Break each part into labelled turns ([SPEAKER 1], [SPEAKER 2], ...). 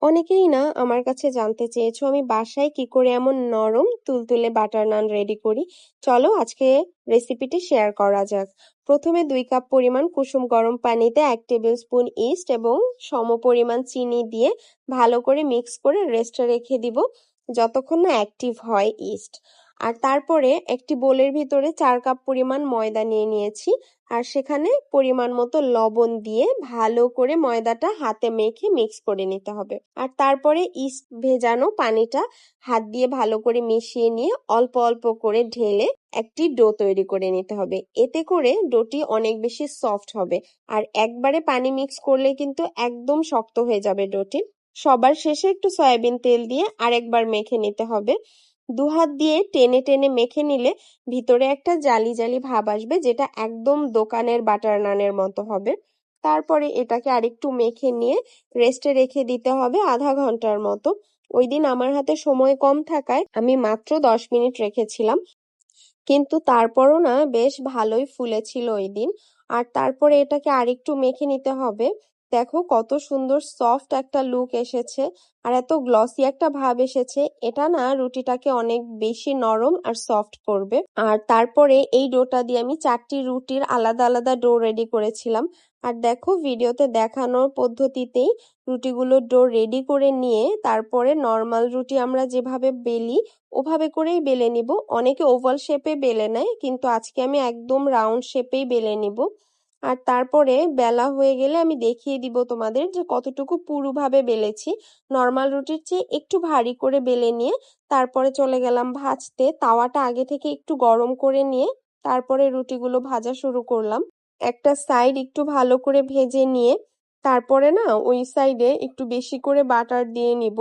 [SPEAKER 1] অনেকেই না আমার কাছে জানতে চেয়েছো আমি বাসায় কি করে এমন নরম তুলতুলে বাটার নান রেডি করি। চলো আজকে রেসিপিটি শেয়ার করা যাক। প্রথমে 2 কাপ পরিমাণ কুসুম গরম পানিতে 1 টেবিল স্পুন ইস্ট এবং সমপরিমাণ চিনি দিয়ে ভালো করে মিক্স করে রেস্টে রেখে দিব যতক্ষণ না অ্যাক্টিভ হয় ইস্ট। আর তারপরে একটি বোলের ভিতরে 4 কাপ পরিমাণ ময়দা নিয়ে নিয়েছি। আর সেখানে পরিমাণ মতো লবণ দিয়ে ভালো করে ময়দাটা হাতে মেখে মিক্স করে নিতে হবে। আর তারপরে ইস্ট ভেজানো পানিটা হাত দিয়ে ভালো করে মিশিয়ে নিয়ে অল্প অল্প করে ঢেলে একটি ডো তৈরি করে নিতে হবে। এতে করে ডোটি অনেক বেশি সফট হবে। আর একবারে পানি মিক্স করলে কিন্তু একদম শক্ত হয়ে যাবে ডোটি। সবার শেষে একটু সয়াবিন তেল দিয়ে আরেকবার মেখে নিতে হবে। 2 হাত দিয়ে টেনে টেনে মেখে নিলে ভিতরে একটা জালি জালি ভাব আসবে, যেটা একদম দোকানের বাটার নানের মতো হবে। তারপরে এটাকে আরেকটু মেখে নিয়ে রেস্টে রেখে দিতে হবে আধা ঘন্টার মতো। ওই দিন আমার হাতে সময় কম থাকায় আমি মাত্র 10 মিনিট রেখেছিলাম, কিন্তু তারপরও না বেশ ভালোই ফুলেছিল ওই দিন। আর তারপরে এটাকে আরেকটু মেখে নিতে হবে। দেখো কত সুন্দর সফট একটা লুক এসেছে আর এত গ্লসি একটা ভাব এসেছে। এটা না রুটিটাকে অনেক বেশি নরম আর সফট করবে। আর তারপরে এই ডোটা দিয়ে আমি 4টি রুটির আলাদা আলাদা ডো রেডি করেছিলাম। আর দেখো ভিডিওতে দেখানোর পদ্ধতিতেই রুটিগুলোর ডো রেডি করে নিয়ে তারপরে নর্মাল রুটি আমরা যেভাবে বেলি ওভাবে করেই বেলে নিব। অনেকে ওভাল শেপে বেলে নেয়, কিন্তু আজকে আমি একদম রাউন্ড শেপেই বেলে নিব। আর তারপরে বেলা হয়ে গেলে আমি দেখিয়ে দিব তোমাদের যে কতটুকু পুরুভাবে বেলেছি। নর্মাল রুটির চেয়ে একটু ভারী করে বেলে নিয়ে তারপরে চলে গেলাম ভাজতে। তাওয়াটা আগে থেকে একটু গরম করে নিয়ে তারপরে রুটিগুলো ভাজা শুরু করলাম। একটা সাইড একটু ভালো করে ভেজে নিয়ে তারপরে না ওই সাইডে একটু বেশি করে বাটার দিয়ে নিব।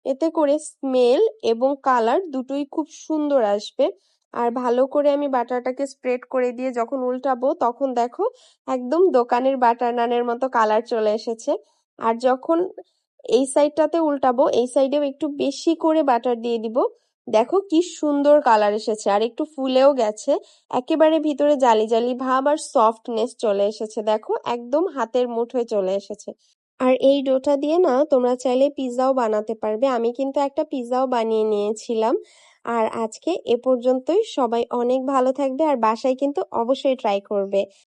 [SPEAKER 1] এতে করে স্মেল এবং কালার দুটোই খুব সুন্দর আসবে। আর ভালো করে আমি বাটারটাকে স্প্রেড করে দিয়ে যখন উল্টাবো তখন দেখো একদম দোকানের বাটার নানের মতো কালার চলে এসেছে। আর যখন এই সাইডটাতে উল্টাবো এই সাইডেও একটু বেশি করে বাটার দিয়ে দিব। দেখো কি সুন্দর কালার এসেছে আর একটু ফুলেও গেছে। একেবারে ভিতরে জালি জালি ভাব আর সফটনেস চলে এসেছে। দেখো একদম হাতের মুঠোয় চলে এসেছে। আর এই ডোটা দিয়ে না তোমরা চাইলে পিৎজাও বানাতে পারবে। আমি কিন্তু একটা পিৎজাও বানিয়ে নিয়েছিলাম। আর আজকে এ পর্যন্তই। সবাই অনেক ভালো থাকবে আর বাসায় কিন্তু অবশ্যই ট্রাই করবে।